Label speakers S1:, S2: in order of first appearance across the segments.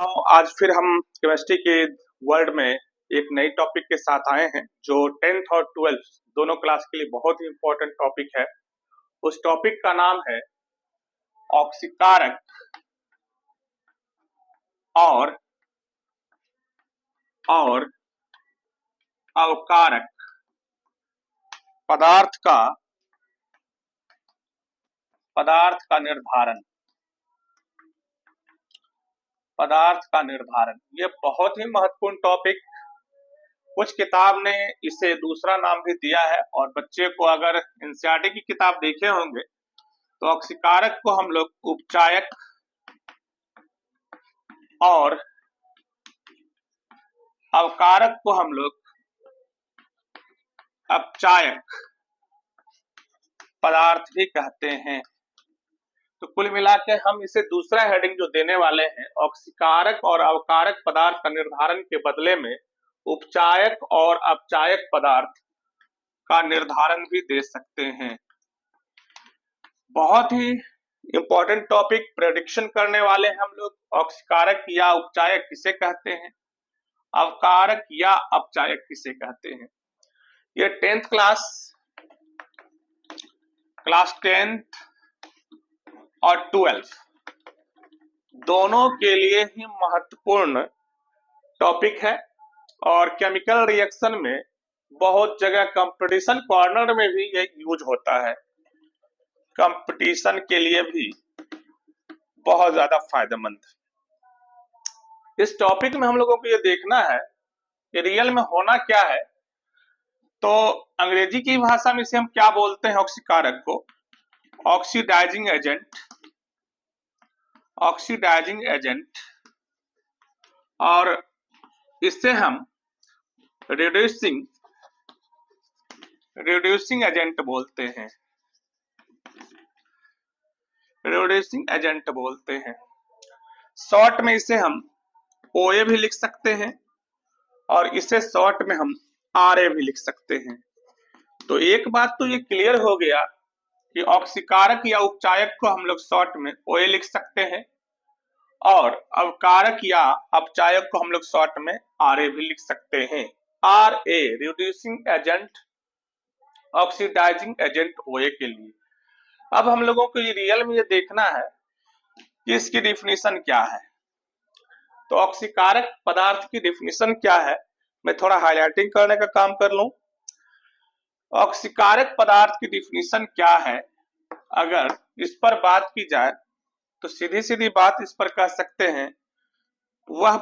S1: तो आज फिर हम केमिस्ट्री के वर्ल्ड में एक नई टॉपिक के साथ आए हैं जो 10th और 12th दोनों क्लास के लिए बहुत ही इम्पोर्टेंट टॉपिक है। उस टॉपिक का नाम है ऑक्सीकारक और अवकारक पदार्थ का निर्धारण। ये बहुत ही महत्वपूर्ण टॉपिक। कुछ किताब ने इसे दूसरा नाम भी दिया है और बच्चे को अगर एनसीईआरटी की किताब देखे होंगे तो ऑक्सीकारक को हम लोग उपचायक और अवकारक को हम लोग अपचायक पदार्थ भी कहते हैं। तो कुल मिला के हम इसे दूसरा हेडिंग जो देने वाले हैं, ऑक्सीकारक और अवकारक पदार्थ का निर्धारण के बदले में उपचायक और अपचायक पदार्थ का निर्धारण भी दे सकते हैं। बहुत ही इंपॉर्टेंट टॉपिक। प्रेडिक्शन करने वाले हम लोग ऑक्सीकारक या उपचायक किसे कहते हैं, अवकारक या अपचायक किसे कहते हैं। ये 10th क्लास 10th और 12th दोनों के लिए ही महत्वपूर्ण टॉपिक है और केमिकल रिएक्शन में बहुत जगह कंपटीशन कॉर्नर में भी ये यूज होता है। कंपटीशन के लिए भी बहुत ज्यादा फायदेमंद। इस टॉपिक में हम लोगों को ये देखना है कि रियल में होना क्या है। तो अंग्रेजी की भाषा में इसे हम क्या बोलते हैं, ऑक्सीकारक को ऑक्सीडाइजिंग एजेंट और इससे हम रिड्यूसिंग एजेंट बोलते हैं। शॉर्ट में इसे हम ओए भी लिख सकते हैं और इसे शॉर्ट में हम आरए भी लिख सकते हैं। तो एक बात तो ये क्लियर हो गया कि ऑक्सीकारक या उपचायक को हम लोग शॉर्ट में ओए लिख सकते हैं और अवकारक या अपचायक को हम लोग शॉर्ट में आरए भी लिख सकते हैं। RA reducing agent, oxidising agent OA के लिए। अब हम लोगों को ये रियल में ये देखना है कि इसकी डिफिनीशन क्या है। तो ऑक्सीकारक पदार्थ की डिफिनीशन क्या है, मैं थोड़ा हाईलाइटिंग करने का काम कर लूं। ऑक्सीकारक पदार्थ की डिफिनीशन क्या है, अगर इस पर बात की जाए तो सीधी सीधी बात इस पर कह सकते हैं, वह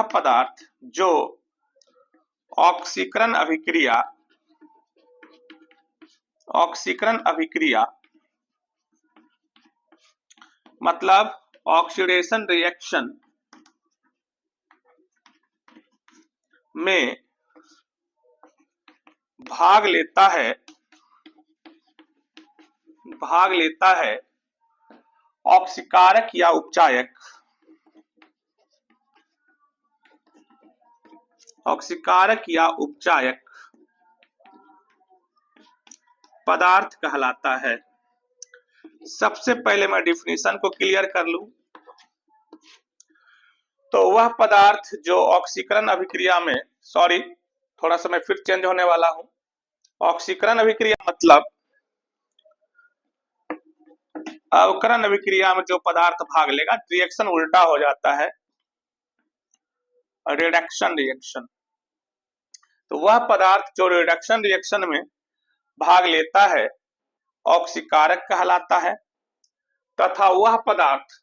S1: पदार्थ जो ऑक्सीकरण अभिक्रिया मतलब ऑक्सीडेशन रिएक्शन में भाग लेता है ऑक्सीकारक या उपचायक पदार्थ कहलाता है। सबसे पहले मैं डिफिनीशन को क्लियर कर लूं। तो वह पदार्थ जो ऑक्सीकरण अभिक्रिया में, सॉरी थोड़ा सा मैं फिर चेंज होने वाला हूं। ऑक्सीकरण अभिक्रिया मतलब अवकरण अभिक्रिया में जो पदार्थ भाग लेगा, रिएक्शन उल्टा हो जाता है, रिएक्शन। तो वह पदार्थ जो रिडक्शन रिएक्शन में भाग लेता है ऑक्सीकारक कहलाता है तथा वह पदार्थ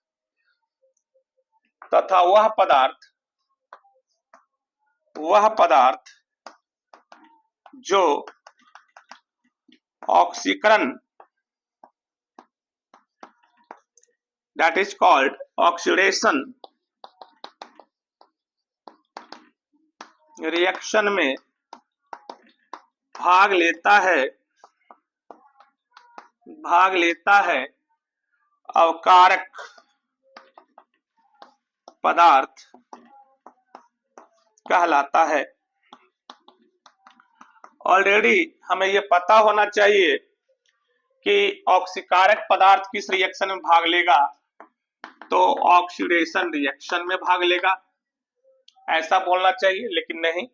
S1: जो ऑक्सीकरण, that is called oxidation reaction में भाग लेता है अवकारक पदार्थ कहलाता है। ऑलरेडी हमें यह पता होना चाहिए कि ऑक्सीकारक पदार्थ किस रिएक्शन में भाग लेगा, तो ऑक्सीडेशन रिएक्शन में भाग लेगा, ऐसा बोलना चाहिए, लेकिन नहीं,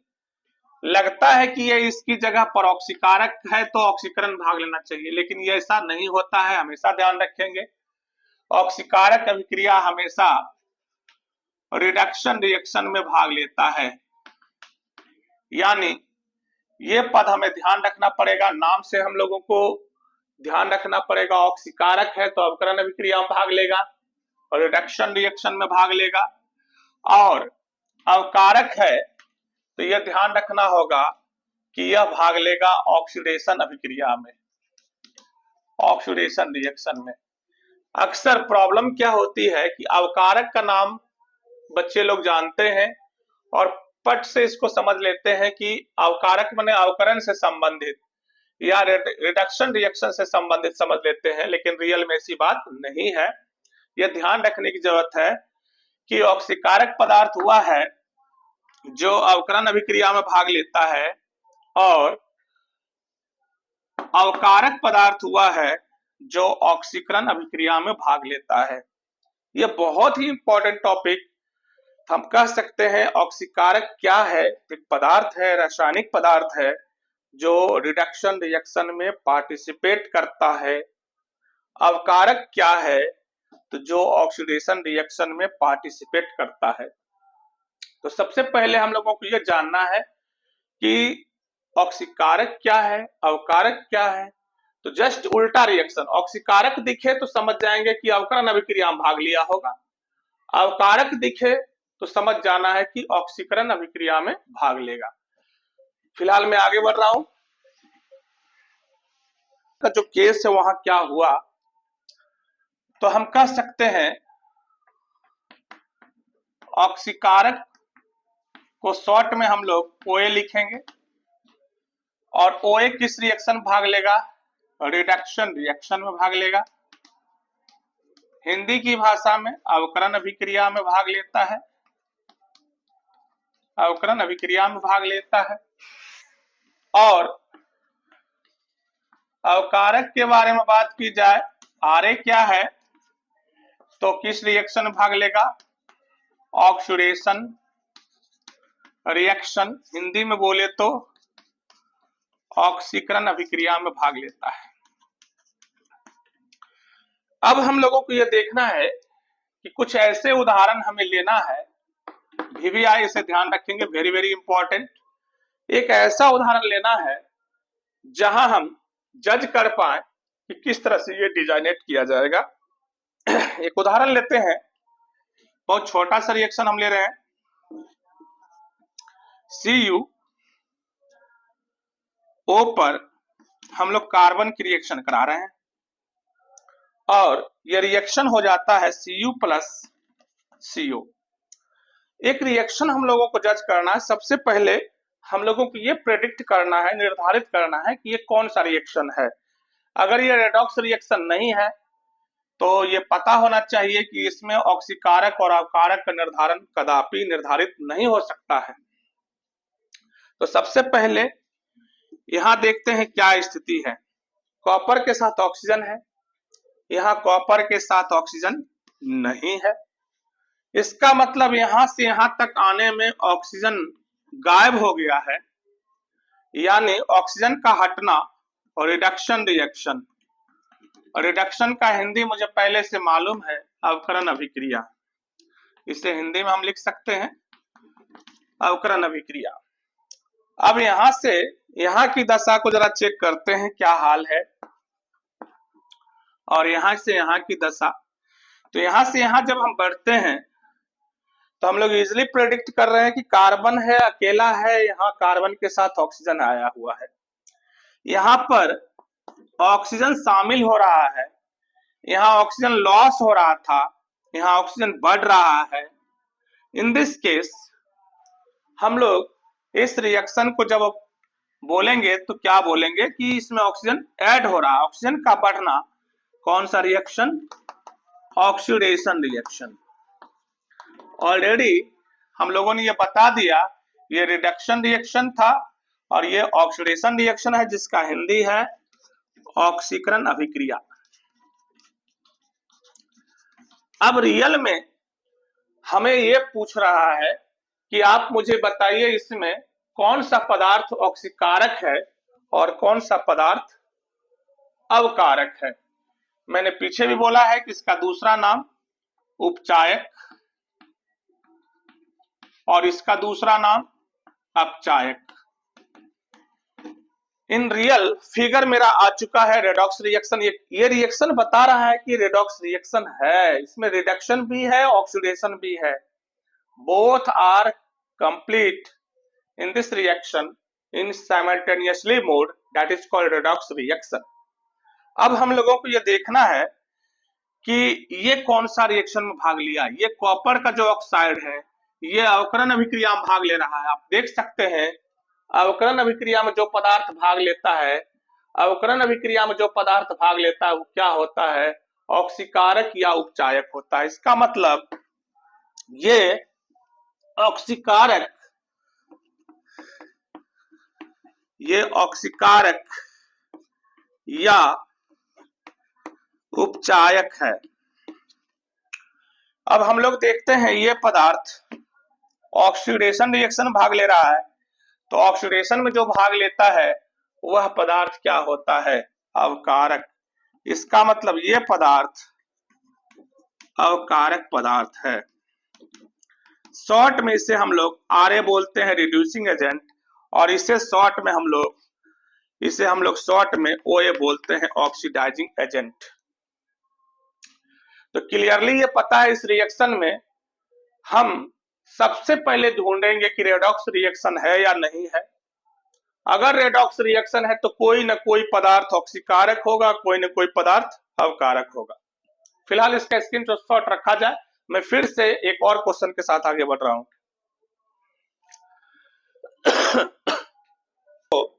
S1: लगता है कि ये इसकी जगह पर ऑक्सीकारक है तो ऑक्सीकरण भाग लेना चाहिए, लेकिन ये ऐसा नहीं होता है। हमेशा ध्यान रखेंगे, ऑक्सीकारक अभिक्रिया हमेशा रिडक्शन रिएक्शन में भाग लेता है। यानी ये पद हमें ध्यान रखना पड़ेगा, नाम से हम लोगों को ध्यान रखना पड़ेगा। ऑक्सीकारक है तो अवकरण अभिक्रिया में भाग लेगा और रिडक्शन रिएक्शन में भाग लेगा, और अवकारक है तो यह ध्यान रखना होगा कि यह भाग लेगा ऑक्सीडेशन अभिक्रिया में, ऑक्सीडेशन रिएक्शन में। अक्सर प्रॉब्लम क्या होती है कि अवकारक का नाम बच्चे लोग जानते हैं और पट से इसको समझ लेते हैं कि अवकारक माने अवकरण से संबंधित या रिडक्शन रिएक्शन से संबंधित समझ लेते हैं, लेकिन रियल में ऐसी बात नहीं है। यह ध्यान रखने की जरूरत है कि ऑक्सीकारक पदार्थ हुआ है जो अवकरण अभिक्रिया में भाग लेता है, और अवकारक पदार्थ हुआ है जो ऑक्सीकरण अभिक्रिया में भाग लेता है। यह बहुत ही इंपॉर्टेंट टॉपिक। हम कह सकते हैं ऑक्सीकारक क्या है, एक पदार्थ है, रासायनिक पदार्थ है जो रिडक्शन रिएक्शन में पार्टिसिपेट करता है। अवकारक क्या है, तो जो ऑक्सीडेशन रिएक्शन में पार्टिसिपेट करता है। तो सबसे पहले हम लोगों को यह जानना है कि ऑक्सीकारक क्या है, अवकारक क्या है। तो जस्ट उल्टा रिएक्शन, ऑक्सीकारक दिखे तो समझ जाएंगे कि अवकरण अभिक्रिया में भाग लिया होगा, अवकारक दिखे तो समझ जाना है कि ऑक्सीकरण अभिक्रिया में भाग लेगा। फिलहाल मैं आगे बढ़ रहा हूं का जो केस है वहां क्या हुआ, तो हम कह सकते हैं ऑक्सीकारक को शॉर्ट में हम लोग ओए लिखेंगे, और ओए किस रिएक्शन भाग लेगा, रिडक्शन रिएक्शन में भाग लेगा। हिंदी की भाषा में अवकरण अभिक्रिया में भाग लेता है, अवकरण अभिक्रिया में भाग लेता है। और अवकारक के बारे में बात की जाए, आरए क्या है, तो किस रिएक्शन में भाग लेगा, ऑक्सीडेशन रिएक्शन, हिंदी में बोले तो ऑक्सीकरण अभिक्रिया में भाग लेता है। अब हम लोगों को यह देखना है कि कुछ ऐसे उदाहरण हमें लेना है, VVI इसे ध्यान रखेंगे, वेरी वेरी इंपॉर्टेंट। एक ऐसा उदाहरण लेना है जहां हम जज कर पाए कि किस तरह से ये डिजाइनेट किया जाएगा। एक उदाहरण लेते हैं, बहुत छोटा सा रिएक्शन हम ले रहे हैं, CuO पर हम लोग कार्बन की रिएक्शन करा रहे हैं, और यह रिएक्शन हो जाता है Cu प्लस CO। एक रिएक्शन हम लोगों को जज करना है, सबसे पहले हम लोगों को ये प्रेडिक्ट करना है, निर्धारित करना है कि ये कौन सा रिएक्शन है। अगर ये रेडॉक्स रिएक्शन नहीं है तो ये पता होना चाहिए कि इसमें ऑक्सीकारक और अवकारक का निर्धारण कदापि निर्धारित नहीं हो सकता है। तो सबसे पहले यहां देखते हैं क्या स्थिति है। कॉपर के साथ ऑक्सीजन है, यहां कॉपर के साथ ऑक्सीजन नहीं है। इसका मतलब यहां से यहां तक आने में ऑक्सीजन गायब हो गया है, यानी ऑक्सीजन का हटना और रिडक्शन रिएक्शन। और रिडक्शन का हिंदी मुझे पहले से मालूम है, अवकरण अभिक्रिया। इसे हिंदी में हम लिख सकते हैं अवकरण अभिक्रिया। अब यहां से यहां की दशा को जरा चेक करते हैं क्या हाल है, और यहां से यहां की दशा। तो यहां से यहां जब हम बढ़ते हैं तो हम लोग इजिली प्रेडिक्ट कर रहे हैं कि कार्बन है, अकेला है, यहाँ कार्बन के साथ ऑक्सीजन आया हुआ है। यहाँ पर ऑक्सीजन शामिल हो रहा है, यहाँ ऑक्सीजन लॉस हो रहा था, यहाँ ऑक्सीजन बढ़ रहा है। इन दिस केस हम लोग इस रिएक्शन को जब बोलेंगे तो क्या बोलेंगे कि इसमें ऑक्सीजन ऐड हो रहा है। ऑक्सीजन का बढ़ना कौन सा रिएक्शन, ऑक्सीडेशन रिएक्शन। ऑलरेडी हम लोगों ने ये बता दिया, ये रिडक्शन रिएक्शन था और ये ऑक्सीडेशन रिएक्शन है, जिसका हिंदी है ऑक्सीकरण अभिक्रिया। अब रियल में हमें ये पूछ रहा है कि आप मुझे बताइए इसमें कौन सा पदार्थ ऑक्सीकारक है और कौन सा पदार्थ अवकारक है। मैंने पीछे भी बोला है कि इसका दूसरा नाम उपचायक और इसका दूसरा नाम अपचायक। इन रियल फिगर मेरा आ चुका है रेडॉक्स रिएक्शन। ये रिएक्शन बता रहा है कि रेडॉक्स रिएक्शन है, इसमें रिडक्शन भी है ऑक्सीडेशन भी है। Both are complete in this reaction in simultaneously mode, that is called redox reaction. अब हम लोगों को ये देखना है कि ये कौन सा रिएक्शन में भाग लिया। ये कॉपर का जो ऑक्साइड है ये अवकरण अभिक्रिया में भाग ले रहा है। आप देख सकते हैं अवकरण अभिक्रिया में जो पदार्थ भाग लेता है, अवकरण अभिक्रिया में जो पदार्थ भाग लेता है वो क्या होता है, ऑक्सीकारक या उपचायक होता है। इसका मतलब ये ऑक्सीकारक या उपचायक है। अब हम लोग देखते हैं ये पदार्थ ऑक्सीडेशन रिएक्शन में भाग ले रहा है, तो ऑक्सीडेशन में जो भाग लेता है वह पदार्थ क्या होता है, अवकारक। इसका मतलब ये पदार्थ अवकारक पदार्थ है। शॉर्ट में इसे हम लोग आरए बोलते हैं, रिड्यूसिंग एजेंट, और इसे शॉर्ट में हम लोग शॉर्ट में ओए बोलते हैं, ऑक्सीडाइजिंग एजेंट। तो क्लियरली ये पता है इस रिएक्शन में हम सबसे पहले ढूंढेंगे कि रेडॉक्स रिएक्शन है या नहीं है। अगर रेडॉक्स रिएक्शन है तो कोई ना कोई पदार्थ ऑक्सीकारक होगा, कोई ना कोई पदार्थ अवकारक होगा। फिलहाल इसका स्क्रीनशॉट रखा जाए। मैं फिर से एक और क्वेश्चन के साथ आगे बढ़ रहा हूं। तो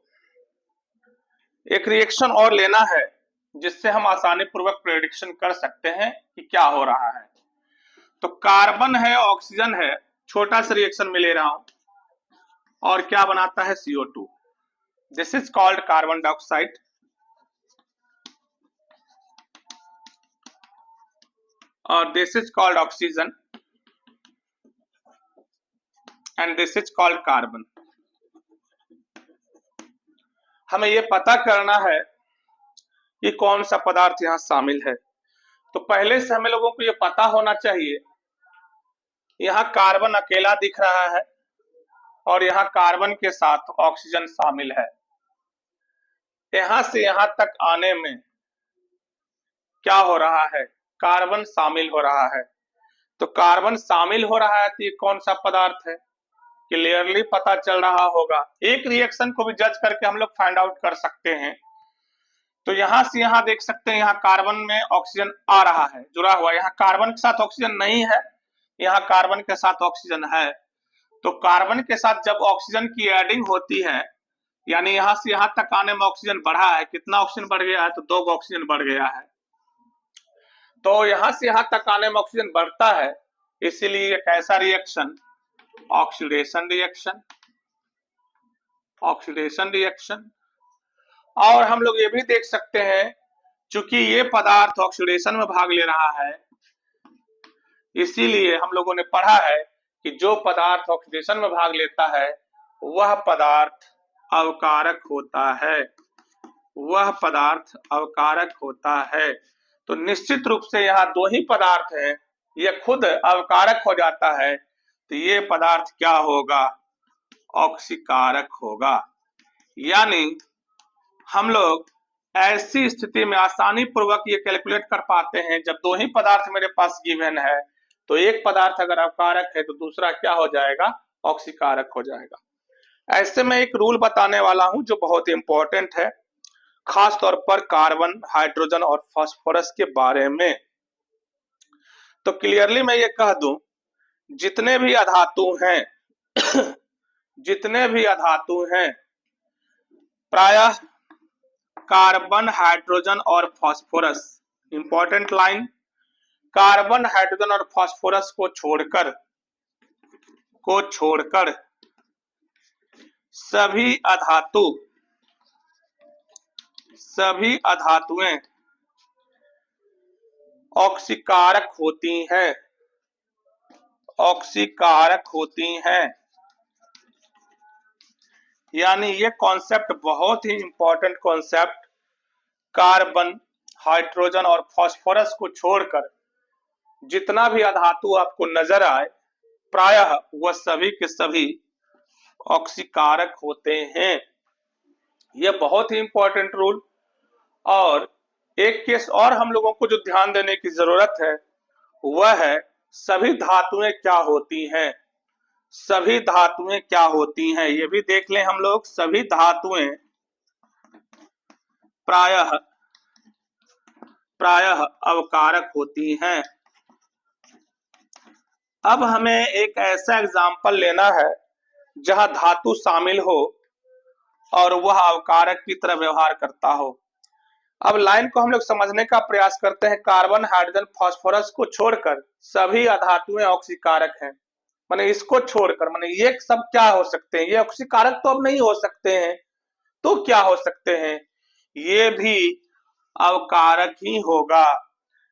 S1: एक रिएक्शन और लेना है जिससे हम आसानी पूर्वक प्रेडिक्शन कर सकते हैं कि क्या हो रहा है। तो कार्बन है, ऑक्सीजन है, छोटा सा रिएक्शन में ले रहा हूं और क्या बनाता है, CO2। This is called carbon dioxide और this is called oxygen and this is called carbon. हमें यह पता करना है कि कौन सा पदार्थ यहां शामिल है। तो पहले से हमें लोगों को यह पता होना चाहिए, यहां कार्बन अकेला दिख रहा है और यहां कार्बन के साथ ऑक्सीजन शामिल है। यहां से यहां तक आने में क्या हो रहा है, कार्बन शामिल हो रहा है। तो कार्बन शामिल हो रहा है तो ये कौन सा पदार्थ है, क्लियरली पता चल रहा होगा। एक रिएक्शन को भी जज करके हम लोग फाइंड आउट कर सकते हैं। तो यहां से यहां देख सकते हैं, यहाँ कार्बन में ऑक्सीजन आ रहा है, जुड़ा हुआ। यहाँ कार्बन के साथ ऑक्सीजन नहीं है, यहाँ कार्बन के साथ ऑक्सीजन है। तो कार्बन के साथ जब ऑक्सीजन की एडिंग होती है, यानी यहां से यहां तक आने में ऑक्सीजन बढ़ा है। कितना ऑक्सीजन बढ़ गया है, तो 2 ऑक्सीजन बढ़ गया है। तो यहां से यहां तक आने में ऑक्सीजन बढ़ता है, इसीलिए एक ऐसा reaction oxidation reaction, oxidation reaction. और हम लोग ये भी देख सकते हैं, चूंकि ये पदार्थ ऑक्सीडेशन में भाग ले रहा है, इसीलिए हम लोगों ने पढ़ा है कि जो पदार्थ ऑक्सीडेशन में भाग लेता है वह पदार्थ अवकारक होता है, वह पदार्थ अवकारक होता है। तो निश्चित रूप से यहाँ 2 ही पदार्थ हैं, ये खुद अवकारक हो जाता है, तो ये पदार्थ क्या होगा, ऑक्सीकारक होगा। यानी हम लोग ऐसी स्थिति में आसानी पूर्वक ये कैलकुलेट कर पाते हैं, जब 2 ही पदार्थ मेरे पास गिवन है तो एक पदार्थ अगर अवकारक है तो दूसरा क्या हो जाएगा, ऑक्सीकारक हो जाएगा। ऐसे में एक रूल बताने वाला हूं जो बहुत इंपॉर्टेंट है, खास तौर पर कार्बन, हाइड्रोजन और फास्फोरस के बारे में। तो क्लियरली मैं ये कह दूं, जितने भी अधातु हैं जितने भी अधातु हैं, प्रायः कार्बन, हाइड्रोजन और phosphorus, important line, carbon, hydrogen और फास्फोरस को छोड़कर सभी अधातुएं ऑक्सीकारक होती हैं, ऑक्सीकारक होती हैं। यानी ये कॉन्सेप्ट बहुत ही इंपॉर्टेंट कॉन्सेप्ट, कार्बन, हाइड्रोजन और फास्फोरस को छोड़कर जितना भी अधातु आपको नजर आए प्रायः वह सभी के सभी ऑक्सीकारक होते हैं। यह बहुत ही इंपॉर्टेंट रूल। और एक केस और हम लोगों को जो ध्यान देने की जरूरत है वह है सभी धातुएं क्या होती हैं, सभी धातुएं क्या होती हैं ये भी देख लें हम लोग। सभी धातुएं प्रायः प्रायः अवकारक होती हैं। अब हमें एक ऐसा एग्जाम्पल लेना है जहां धातु शामिल हो और वह अवकारक की तरह व्यवहार करता हो। अब लाइन को हम लोग समझने का प्रयास करते हैं। कार्बन, हाइड्रोजन, फास्फोरस को छोड़कर सभी अधातुएं ऑक्सीकारक हैं। माने इसको छोड़कर, माने ये सब क्या हो सकते हैं, ये ऑक्सीकारक तो अब नहीं हो सकते हैं, तो क्या हो सकते हैं, ये भी अवकारक ही होगा।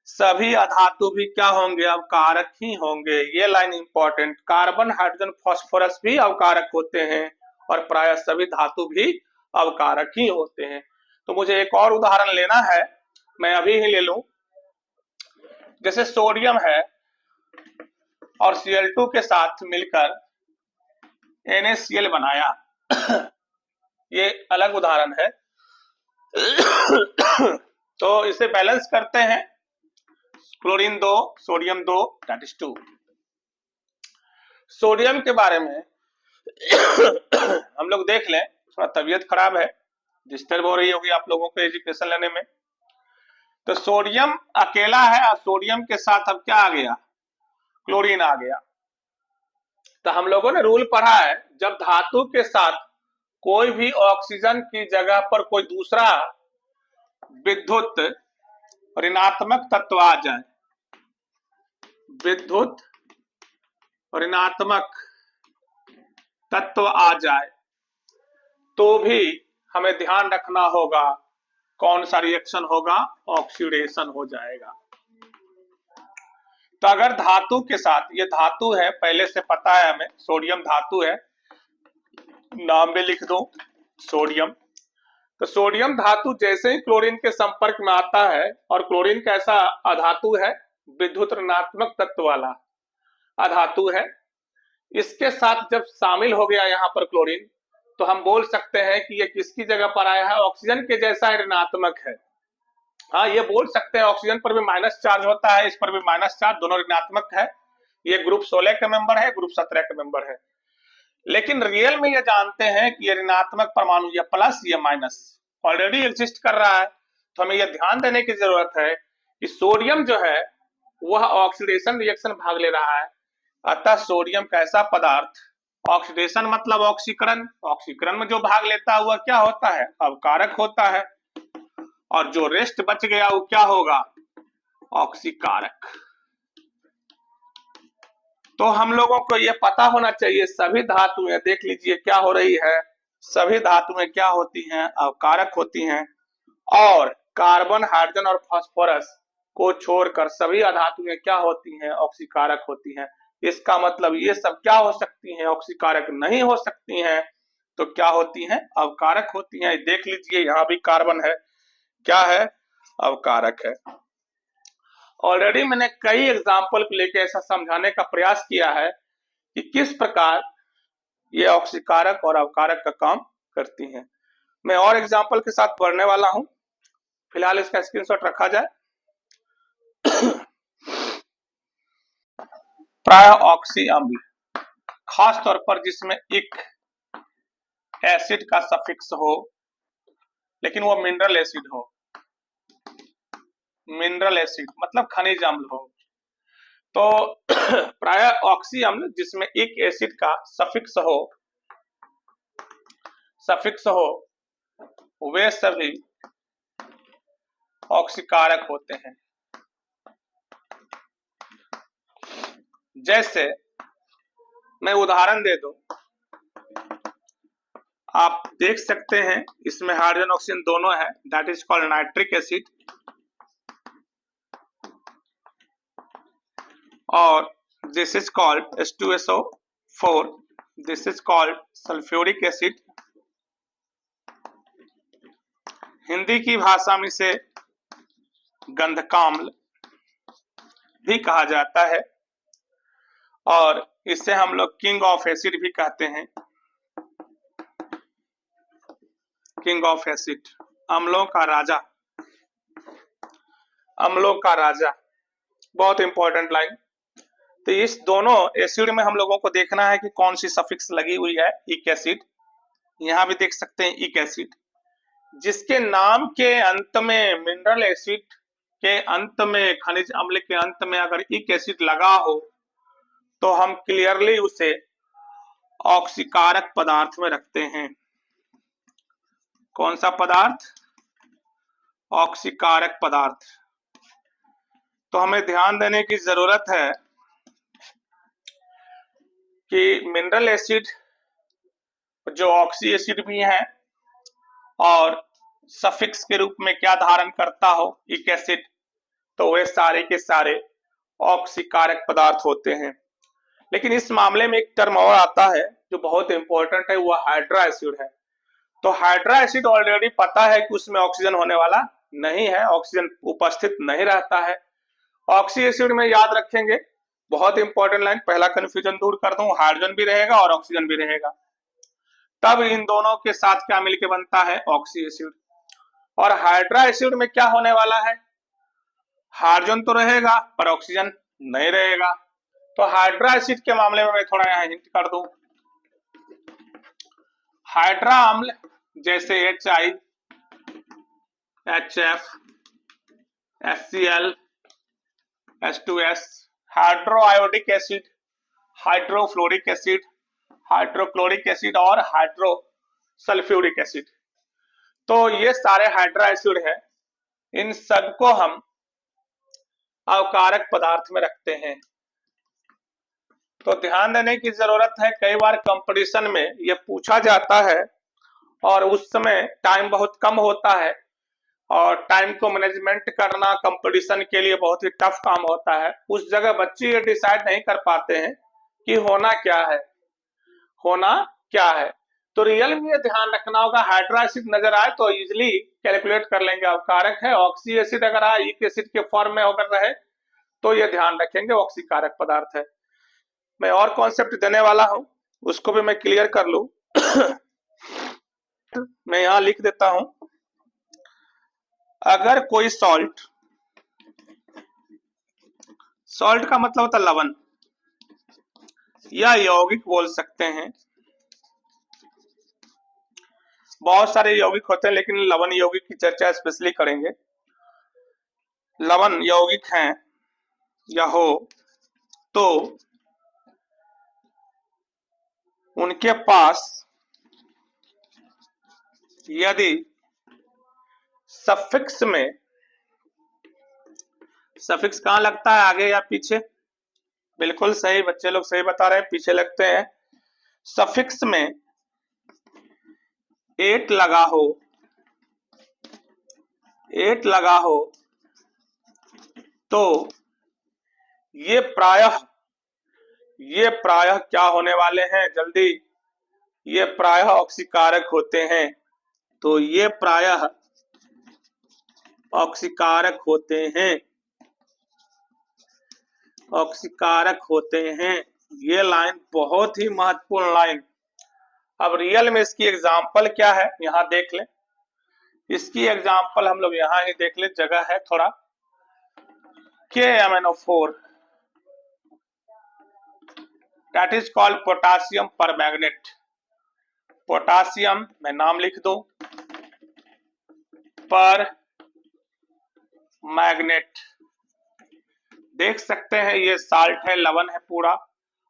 S1: सभी अधातु भी क्या होंगे, अवकारक ही होंगे। ये line important. Carbon, hydrogen, phosphorus भी अवकारक होते हैं और प्रायः सभी धातु भी अवकारक ही होते हैं। तो मुझे एक और उदाहरण लेना है, मैं अभी ही ले लूं। जैसे सोडियम है और Cl2 के साथ मिलकर NaCl बनाया ये अलग उदाहरण है। तो इसे बैलेंस करते हैं, chlorine 2 sodium 2 that is 2। Sodium के बारे में हम लोग देख लें, थोड़ा तबीयत खराब है, डिस्टर्ब हो रही होगी आप लोगों को एजुकेशन लेने में। तो सोडियम अकेला है और सोडियम के साथ अब क्या आ गया, क्लोरीन आ गया। तो हम लोगों ने रूल पढ़ा है, जब धातु के साथ कोई भी ऑक्सीजन की जगह पर कोई दूसरा विद्युत ऋणात्मक तत्व आ जाए, विद्युत ऋणात्मक तत्व आ जाए, तो भी हमें ध्यान रखना होगा कौन सा रिएक्शन होगा, ऑक्सीडेशन हो जाएगा। तो अगर धातु के साथ, ये धातु है पहले से पता है हमें, सोडियम धातु है, नाम में लिख दो सोडियम। तो सोडियम धातु जैसे ही क्लोरीन के संपर्क में आता है, और क्लोरीन कैसा अधातु है, विद्युत ऋणात्मक तत्व वाला अधातु है, इसके साथ जब शामिल हो गया यहाँ पर क्लोरीन, तो हम बोल सकते हैं कि ये किसकी जगह पर आया है, ऑक्सीजन के जैसा ऋणात्मक है। हाँ, ये बोल सकते हैं ऑक्सीजन पर भी माइनस चार्ज होता है, इस पर भी माइनस चार्ज, दोनों ऋणात्मक है। ये ग्रुप 16 का मेंबर है, ग्रुप 17 का मेंबर है। लेकिन रियल में ये जानते हैं कि ये ऋणात्मक परमाणु, ये प्लस ये माइनस ऑलरेडी एग्जिस्ट कर रहा है। तो हमें यह ध्यान देने की जरूरत है कि सोडियम जो है वह ऑक्सीडेशन रिएक्शन भाग ले रहा है। अतः सोडियम कैसा पदार्थ, ऑक्सीडेशन मतलब ऑक्सीकरण, ऑक्सीकरण में जो भाग लेता है वह क्या होता है, अवकारक होता है। और जो रेस्ट बच गया वो क्या होगा, ऑक्सीकारक। तो हम लोगों को यह पता होना चाहिए सभी धातुएं, देख लीजिए क्या हो रही है, सभी धातुएं क्या होती हैं, अवकारक होती हैं। और कार्बन, हाइड्रोजन और फास्फोरस को छोड़कर सभी अधातुएं क्या होती हैं, ऑक्सीकारक होती हैं। इसका मतलब ये सब क्या हो सकती हैं, ऑक्सीकारक नहीं हो सकती हैं, तो क्या होती हैं, अवकारक होती हैं। देख लीजिए यहाँ भी कार्बन है, क्या है, अवकारक है। ऑलरेडी मैंने कई एग्जाम्पल को लेकर ऐसा समझाने का प्रयास किया है कि किस प्रकार ये ऑक्सीकारक और अवकारक का काम करती हैं। मैं और एग्जाम्पल के साथ पढ़ने वाला हूं, फिलहाल इसका स्क्रीनशॉट रखा जाए। प्राय ऑक्सी अम्ल, खास तौर पर जिसमें एक एसिड का सफिक्स हो, लेकिन वो मिनरल एसिड हो, मिनरल एसिड मतलब खनिज अम्ल हो। तो प्राय ऑक्सी अम्ल जिसमें एक एसिड का सफिक्स हो, वे सभी ऑक्सीकारक होते हैं। जैसे मैं उदाहरण दे दूं, आप देख सकते हैं इसमें हाइड्रोजन ऑक्सीजन दोनों है, that is called nitric acid. और this is called H2SO4, this is called sulphuric acid. Hindi की भाषा में इसे गंधकाम्ल भी कहा जाता है और इसे हम लोग किंग ऑफ एसिड भी कहते हैं। किंग ऑफ एसिड, अम्लों का राजा, अम्लों का राजा, बहुत इंपॉर्टेंट लाइन। तो इस दोनों एसिड में हम लोगों को देखना है कि कौन सी सफिक्स लगी हुई है। इक एसिड, यहां भी देख सकते हैं इक एसिड, जिसके नाम के अंत में, मिनरल एसिड के अंत में, खनिज अम्ल के अंत में अगर इक एसिड लगा हो तो हम क्लियरली उसे ऑक्सीकारक पदार्थ में रखते हैं। कौन सा पदार्थ? ऑक्सीकारक पदार्थ। तो हमें ध्यान देने की जरूरत है कि मिनरल एसिड जो ऑक्सी एसिड भी है और सफिक्स के रूप में क्या धारण करता हो, इक एसिड, तो वे सारे के सारे ऑक्सीकारक पदार्थ होते हैं। लेकिन इस मामले में एक टर्म और आता है जो बहुत इंपॉर्टेंट है, वो हाइड्रा एसिड है। तो हाइड्रा एसिड ऑलरेडी पता है कि उसमें ऑक्सीजन होने वाला नहीं है, ऑक्सीजन उपस्थित नहीं रहता है। ऑक्सी एसिड में याद रखेंगे, बहुत इंपॉर्टेंट लाइन, पहला कंफ्यूजन दूर कर दूं, हाइड्रोजन भी रहेगा और ऑक्सीजन भी रहेगा। तब इन दोनों के साथ क्या मिलके बनता है? Oxy acid. और हाइड्रा एसिड में क्या होने वाला है? हाइड्रोजन तो रहेगा पर ऑक्सीजन नहीं रहेगा। तो हाइड्रा एसिड के मामले में मैं थोड़ा यहाँ हिंट कर दूं, हाइड्रा अम्ल जैसे HI, HF, HCl, H2S, hydro iodic acid, hydrofluoric acid, hydrochloric acid और हाइड्रो सल्फ्यूरिक एसिड, तो ये सारे हाइड्रा एसिड है। इन सबको हम अवकारक पदार्थ में रखते हैं। तो ध्यान देने की जरूरत है, कई बार कंपटीशन में ये पूछा जाता है और उस समय टाइम बहुत कम होता है और टाइम को मैनेजमेंट करना कंपटीशन के लिए बहुत ही टफ काम होता है। उस जगह बच्चे ये डिसाइड नहीं कर पाते हैं कि होना क्या है, होना क्या है। तो रियल में ये ध्यान रखना होगा, हाइड्रा एसिड नजर आए तो इजिली कैलकुलेट कर लेंगे अवकारक है। ऑक्सी एसिड अगर आए इक एसिड के फॉर्म में होकर रहे तो ये ध्यान रखेंगे ऑक्सीकारक पदार्थ है। मैं और कॉन्सेप्ट देने वाला हूं, उसको भी मैं क्लियर कर लूं। मैं यहां लिख देता हूं, अगर कोई सॉल्ट, सॉल्ट का मतलब होता है लवण या यौगिक बोल सकते हैं, बहुत सारे यौगिक होते हैं लेकिन लवण यौगिक की चर्चा स्पेशली करेंगे। लवण यौगिक हैं या हो तो उनके पास यदि सफिक्स में, सफिक्स कहां लगता है, आगे या पीछे? बिल्कुल सही, बच्चे लोग सही बता रहे हैं, पीछे लगते हैं। सफिक्स में एट लगा हो, एट लगा हो तो ये प्रायः क्या होने वाले हैं, जल्दी, ये प्रायः ऑक्सीकारक होते हैं। तो ये प्रायः ऑक्सीकारक होते हैं, ऑक्सीकारक होते हैं। ये लाइन बहुत ही महत्वपूर्ण लाइन। अब रियल में इसकी एग्जांपल क्या है, यहां देख लें। इसकी एग्जांपल हम लोग यहां ही देख लें, जगह है थोड़ा। KMnO4 that is called potassium permanganate. Potassium मैं नाम लिख दूं, पर मैग्नेट, देख सकते हैं ये साल्ट है, लवण है पूरा,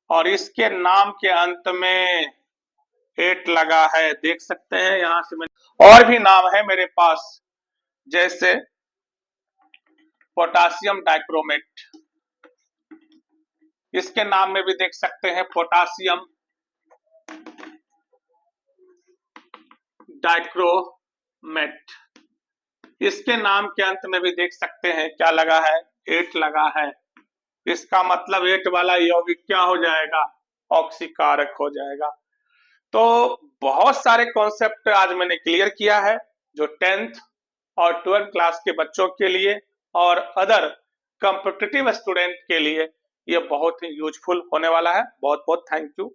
S1: और इसके नाम के अंत में एट लगा है, देख सकते हैं। यहां से मैं और भी नाम है मेरे पास, जैसे पोटासियम डाइक्रोमेट, इसके नाम में भी देख सकते हैं पोटासियम डाइक्रोमेट, इसके नाम के अंत में भी देख सकते हैं क्या लगा है, एट लगा है। इसका मतलब एट वाला यौगिक क्या हो जाएगा, ऑक्सीकारक हो जाएगा। तो बहुत सारे कॉन्सेप्ट आज मैंने क्लियर किया है जो 10th और 12th क्लास के बच्चों के लिए और अदर कॉम्पिटिटिव स्टूडेंट के लिए ये बहुत ही यूजफुल होने वाला है। बहुत बहुत थैंक यू।